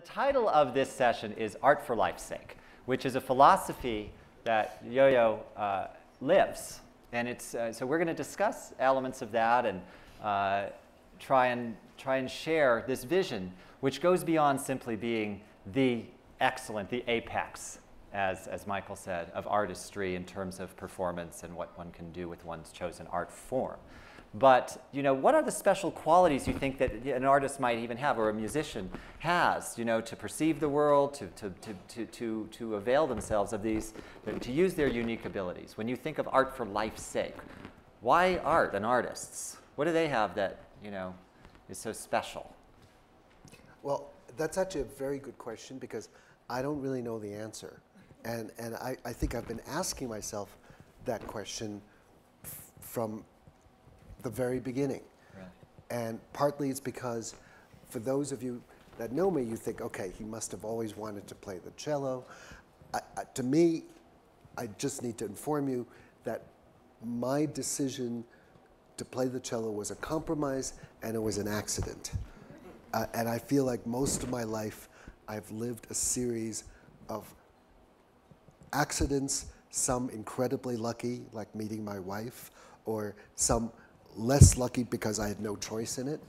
The title of this session is Art for Life's Sake, which is a philosophy that Yo-Yo lives. And it's, so we're going to discuss elements of that and try and share this vision, which goes beyond simply being the excellent, the apex, as Michael said, of artistry in terms of performance and what one can do with one's chosen art form. But, you know, what are the special qualities you think that an artist might even have, or a musician has, you know, to perceive the world, to avail themselves of these, to use their unique abilities? When you think of art for life's sake, why art and artists? What do they have that, you know, is so special? Well, that's actually a very good question because I don't really know the answer. And I think I've been asking myself that question from the very beginning. Right. And partly it's because for those of you that know me, you think, okay, he must have always wanted to play the cello. To me, I just need to inform you that my decision to play the cello was a compromise and it was an accident. And I feel like most of my life I've lived a series of accidents, some incredibly lucky, like meeting my wife, or some less lucky because I had no choice in it.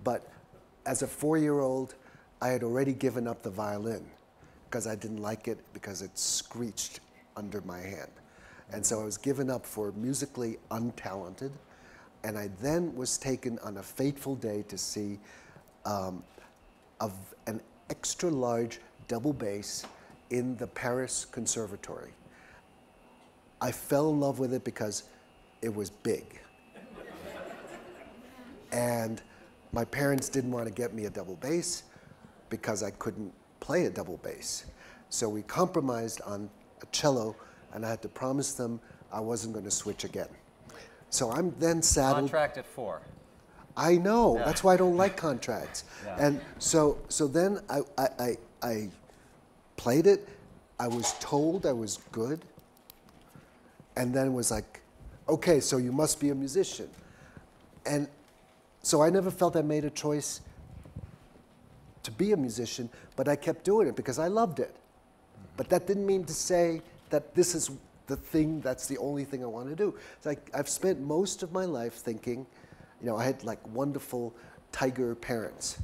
But as a 4-year-old, I had already given up the violin because I didn't like it because it screeched under my hand. And so I was given up for musically untalented. And I then was taken on a fateful day to see an extra large double bass in the Paris Conservatory. I fell in love with it because it was big. And my parents didn't want to get me a double bass because I couldn't play a double bass. So we compromised on a cello, and I had to promise them I wasn't going to switch again. So I'm then saddled. Contract at 4. I know, yeah. That's why I don't like contracts. Yeah. And so then I played it. I was told I was good. And then it was like, okay, so you must be a musician. And so I never felt I made a choice to be a musician, but I kept doing it because I loved it. But that didn't mean to say that this is the thing, that's the only thing I want to do. It's like I've spent most of my life thinking, you know, I had like wonderful tiger parents.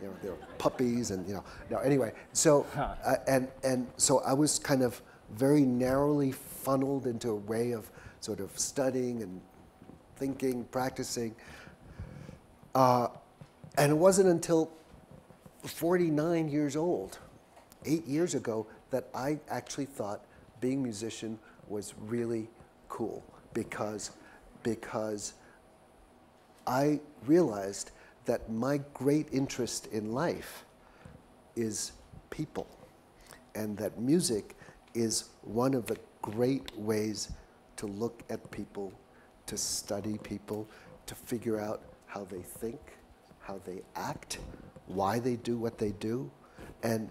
You know, they were puppies and, you know, no, anyway. So, and so I was kind of very narrowly funneled into a way of sort of studying and thinking, practicing. And it wasn't until 49 years old, 8 years ago, that I actually thought being a musician was really cool because I realized that my great interest in life is people, and that music is one of the great ways to look at people, to study people, to figure out how they think, how they act, why they do what they do. And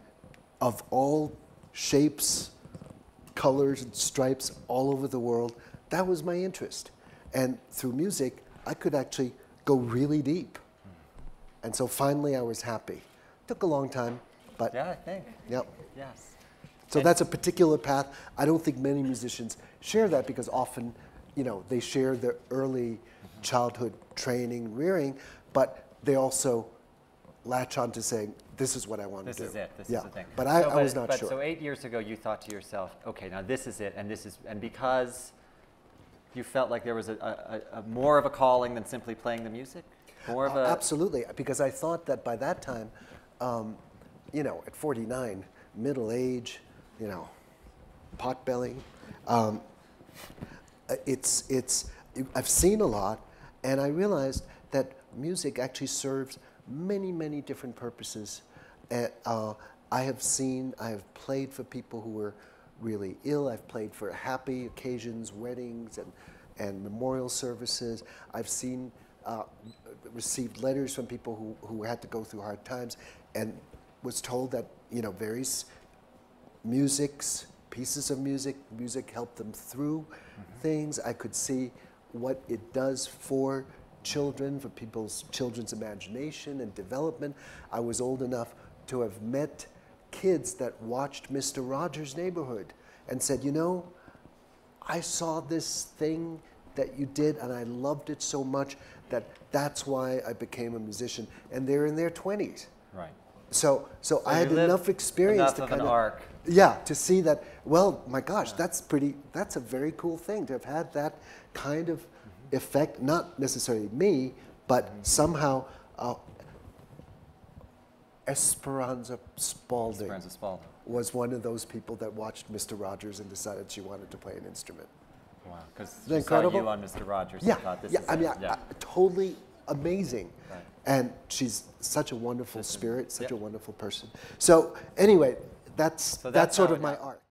of all shapes, colors, and stripes all over the world, that was my interest. And through music, I could actually go really deep. And so finally I was happy. Took a long time, but yeah, I think. Yep. Yes. So that's a particular path. I don't think many musicians share that because often, you know, they share their early childhood training, rearing, but they also latch on to saying, this is what I want to do. This is it. This is the thing. But I was not sure. So 8 years ago, you thought to yourself, okay, now this is it, and because you felt like there was a more of a calling than simply playing the music? More of a... Absolutely, because I thought that by that time, you know, at 49, middle age, you know, pot belly, I've seen a lot, and I realized that music actually serves many, many different purposes. I have played for people who were really ill. I've played for happy occasions, weddings, and memorial services. I've seen, received letters from people who had to go through hard times, and was told that, you know, various pieces of music helped them through things. I could see what it does for children, for children's imagination and development. I was old enough to have met kids that watched Mr. Rogers' Neighborhood and said, you know, I saw this thing that you did and I loved it so much that that's why I became a musician. And they're in their 20s. Right. So I had enough experience to kind of an arc. Yeah, to see that, well, my gosh, that's a very cool thing to have had that kind of effect, not necessarily me, but somehow Esperanza Spalding was one of those people that watched Mr. Rogers and decided she wanted to play an instrument. Wow, because she saw you on Mr. Rogers and thought this is totally amazing. Right. And she's such a wonderful spirit, such a wonderful person. So anyway, that's sort of my art.